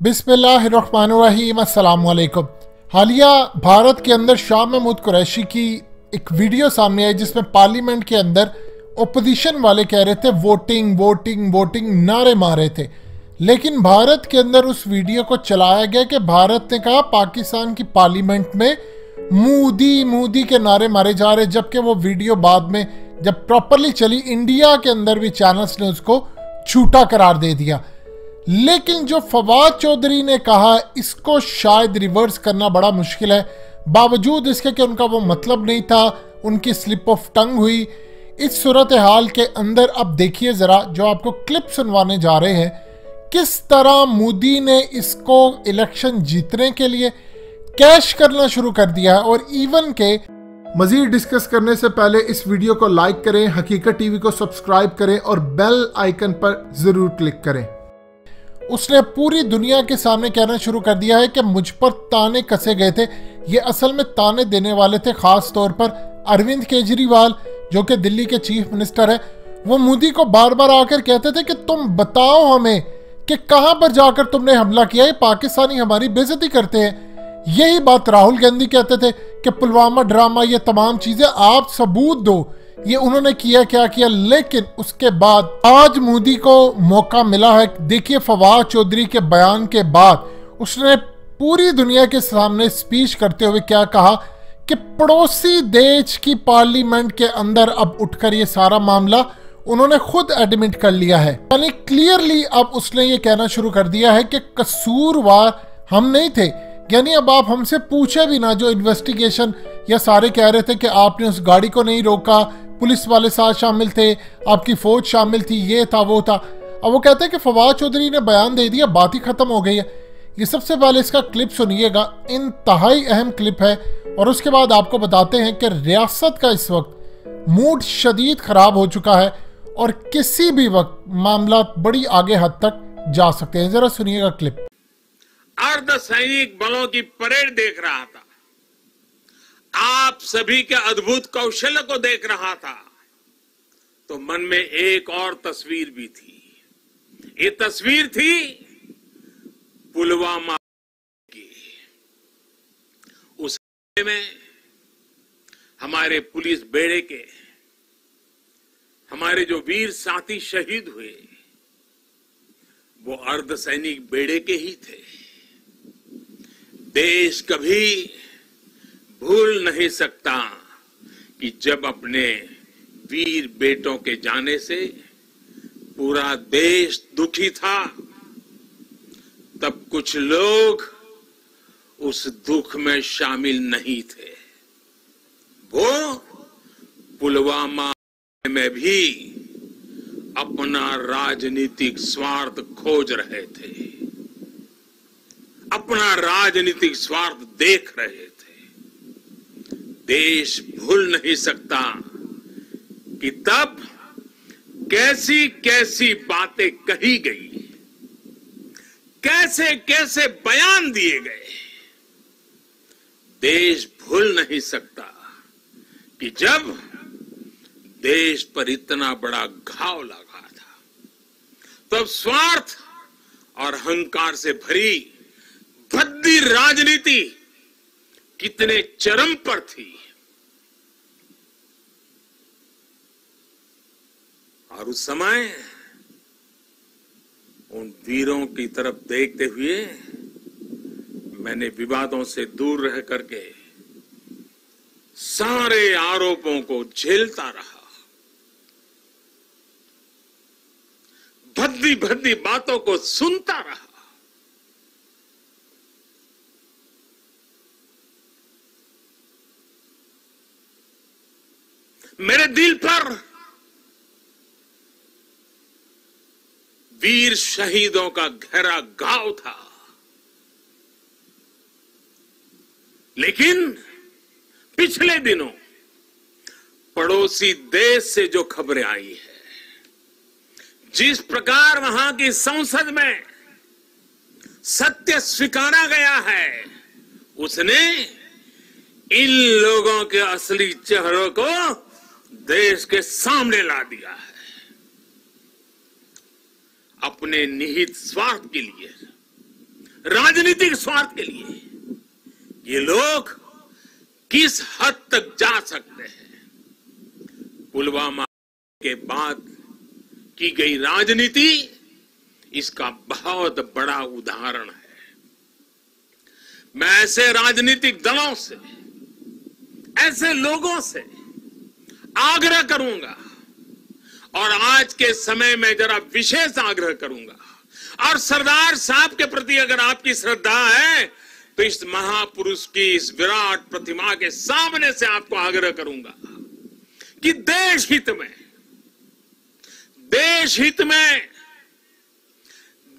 बिस्मिल्लाहिर्रहमानिर्रहीम, अस्सलाम वालेकुम। हालिया भारत के अंदर शाह महमूद कुरैशी की एक वीडियो सामने आई जिसमें पार्लियामेंट के अंदर ओपोजिशन वाले कह रहे थे वोटिंग वोटिंग वोटिंग, नारे मारे थे। लेकिन भारत के अंदर उस वीडियो को चलाया गया कि भारत ने कहा पाकिस्तान की पार्लियामेंट में मोदी मोदी के नारे मारे जा रहे, जबकि वो वीडियो बाद में जब प्रॉपरली चली इंडिया के अंदर भी चैनल्स ने उसको झूठा करार दे दिया। लेकिन जो फवाद चौधरी ने कहा इसको शायद रिवर्स करना बड़ा मुश्किल है, बावजूद इसके कि उनका वो मतलब नहीं था, उनकी स्लिप ऑफ टंग हुई। इस सूरत हाल के अंदर अब देखिए ज़रा, जो आपको क्लिप सुनवाने जा रहे हैं, किस तरह मोदी ने इसको इलेक्शन जीतने के लिए कैश करना शुरू कर दिया है। और इवन के मजीद डिस्कस करने से पहले इस वीडियो को लाइक करें, हकीकत टीवी को सब्सक्राइब करें और बेल आइकन पर ज़रूर क्लिक करें। उसने पूरी दुनिया के सामने कहना शुरू कर दिया है कि मुझ पर ताने कसे गए थे। ये असल में ताने देने वाले थे खास तौर पर अरविंद केजरीवाल, जो कि दिल्ली के चीफ मिनिस्टर है। वो मोदी को बार बार आकर कहते थे कि तुम बताओ हमें कि कहां पर जाकर तुमने हमला किया, ये पाकिस्तानी हमारी बेइज्जती करते हैं। यही बात राहुल गांधी कहते थे कि पुलवामा ड्रामा, ये तमाम चीजें आप सबूत दो, ये उन्होंने किया क्या किया। लेकिन उसके बाद आज मोदी को मौका मिला है। देखिए फवाद चौधरी के बयान के बाद उसने पूरी दुनिया के सामने स्पीच करते हुए क्या कहा कि पड़ोसी देश की पार्लियामेंट के अंदर अब उठकर ये सारा मामला उन्होंने खुद एडमिट कर लिया है। यानी क्लियरली अब उसने ये कहना शुरू कर दिया है कि कसूरवार हम नहीं थे। यानी अब आप हमसे पूछे भी ना, जो इन्वेस्टिगेशन या सारे कह रहे थे कि आपने उस गाड़ी को नहीं रोका, पुलिस वाले साथ शामिल थे, आपकी फौज शामिल थी, ये था वो था। अब वो कहते हैं कि फवाद चौधरी ने बयान दे दिया, बात ही खत्म हो गई है। ये सबसे पहले इसका क्लिप सुनिएगा, इंतहाई अहम क्लिप है। और उसके बाद आपको बताते हैं कि रियासत का इस वक्त मूड शदीद खराब हो चुका है और किसी भी वक्त मामला बड़ी आगे हद तक जा सकते हैं। जरा सुनिएगा क्लिप। अर्धसैनिक बलों की परेड देख रहा था, आप सभी के अद्भुत कौशल को देख रहा था, तो मन में एक और तस्वीर भी थी। ये तस्वीर थी पुलवामा की। उस में हमारे पुलिस बेड़े के हमारे जो वीर साथी शहीद हुए, वो अर्धसैनिक बेड़े के ही थे। देश कभी भूल नहीं सकता कि जब अपने वीर बेटों के जाने से पूरा देश दुखी था, तब कुछ लोग उस दुख में शामिल नहीं थे। वो पुलवामा में भी अपना राजनीतिक स्वार्थ खोज रहे थे, अपना राजनीतिक स्वार्थ देख रहे थे। देश भूल नहीं सकता कि तब कैसी कैसी बातें कही गई, कैसे कैसे बयान दिए गए। देश भूल नहीं सकता कि जब देश पर इतना बड़ा घाव लगा था, तब स्वार्थ और अहंकार से भरी भद्दी राजनीति कितने चरम पर थी। और उस समय उन वीरों की तरफ देखते हुए मैंने विवादों से दूर रह करके सारे आरोपों को झेलता रहा, भद्दी भद्दी बातों को सुनता रहा। मेरे दिल पर वीर शहीदों का गहरा घाव था। लेकिन पिछले दिनों पड़ोसी देश से जो खबरें आई है, जिस प्रकार वहां की संसद में सत्य स्वीकारा गया है, उसने इन लोगों के असली चेहरों को देश के सामने ला दिया है। अपने निहित स्वार्थ के लिए राजनीतिक स्वार्थ के लिए ये लोग किस हद तक जा सकते हैं। पुलवामा के बाद की गई राजनीति इसका बहुत बड़ा उदाहरण है। मैं ऐसे राजनीतिक दलों से, ऐसे लोगों से आग्रह करूंगा और आज के समय में जरा विशेष आग्रह करूंगा, और सरदार साहब के प्रति अगर आपकी श्रद्धा है तो इस महापुरुष की इस विराट प्रतिमा के सामने से आपको आग्रह करूंगा कि देश हित में,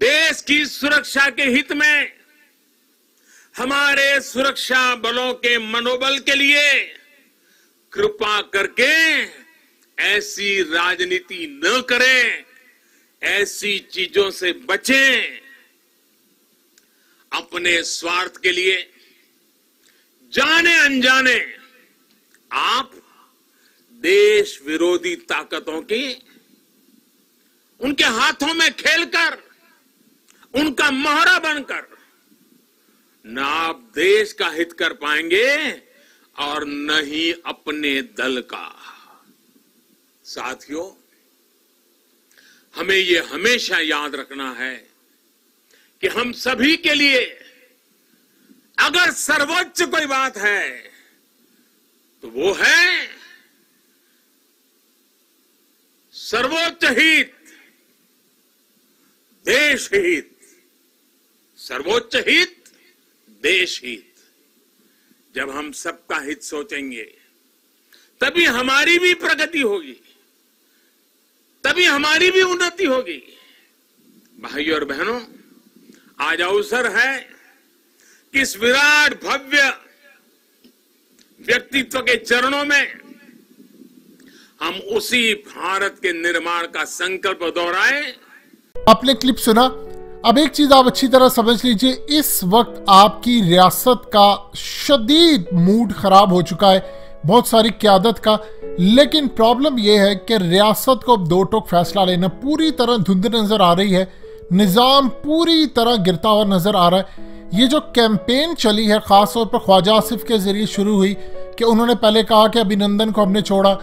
देश की सुरक्षा के हित में, हमारे सुरक्षा बलों के मनोबल के लिए कृपा करके ऐसी राजनीति न करें, ऐसी चीजों से बचें। अपने स्वार्थ के लिए जाने अनजाने आप देश विरोधी ताकतों की उनके हाथों में खेलकर, उनका मोहरा बनकर न आप देश का हित कर पाएंगे और न ही अपने दल का। साथियों, हमें ये हमेशा याद रखना है कि हम सभी के लिए अगर सर्वोच्च कोई बात है तो वो है सर्वोच्च हित, देश हित। सर्वोच्च हित, देश हित। जब हम सबका हित सोचेंगे तभी हमारी भी प्रगति होगी, तभी हमारी भी उन्नति होगी। भाइयों और बहनों, आज अवसर है कि इस विराट भव्य व्यक्तित्व के चरणों में हम उसी भारत के निर्माण का संकल्प दोहराएं। आपने क्लिप सुना। अब एक चीज आप अच्छी तरह समझ लीजिए, इस वक्त आपकी रियासत का शदीद मूड खराब हो चुका है, बहुत सारी क़यादत का। लेकिन प्रॉब्लम यह है कि रियासत को अब दो टोक फैसला लेना पूरी तरह धुंध नजर आ रही है, निज़ाम पूरी तरह गिरता हुआ नजर आ रहा है। ये जो कैंपेन चली है खासतौर पर ख्वाजा आसिफ के जरिए शुरू हुई कि उन्होंने पहले कहा कि अभिनंदन को हमने छोड़ा,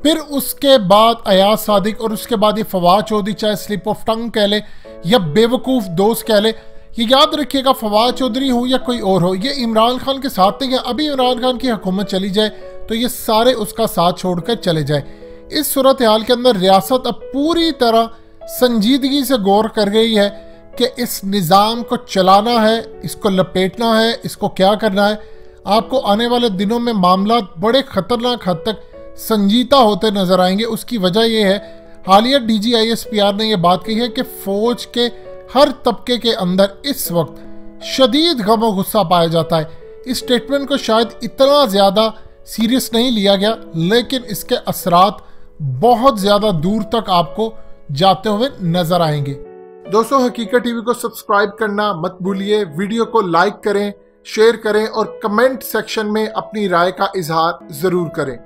फिर उसके बाद अयाज सादिक और उसके बाद ये फवाद चौधरी, चाहे स्लिप ऑफ टंग कह ले या बेवकूफ़ दोस्त कह ले, ये याद रखिएगा फवाद चौधरी हो या कोई और हो, ये इमरान खान के साथ नहीं है। अभी इमरान खान की हुकूमत चली जाए तो ये सारे उसका साथ छोड़कर चले जाए। इस सूरत हाल के अंदर रियासत अब पूरी तरह संजीदगी से गौर कर रही है कि इस निज़ाम को चलाना है, इसको लपेटना है, इसको क्या करना है। आपको आने वाले दिनों में मामला बड़े ख़तरनाक हद तक संजीदा होते नजर आएंगे। उसकी वजह यह है, हालिया DGISPR ने यह बात कही है कि फौज के हर तबके के अंदर इस वक्त शदीद गम और गुस्सा पाया जाता है। इस स्टेटमेंट को शायद इतना ज़्यादा सीरियस नहीं लिया गया, लेकिन इसके असरात बहुत ज़्यादा दूर तक आपको जाते हुए नजर आएंगे। दोस्तों, हकीकत टीवी को सब्सक्राइब करना मत भूलिए, वीडियो को लाइक करें, शेयर करें और कमेंट सेक्शन में अपनी राय का इजहार ज़रूर करें।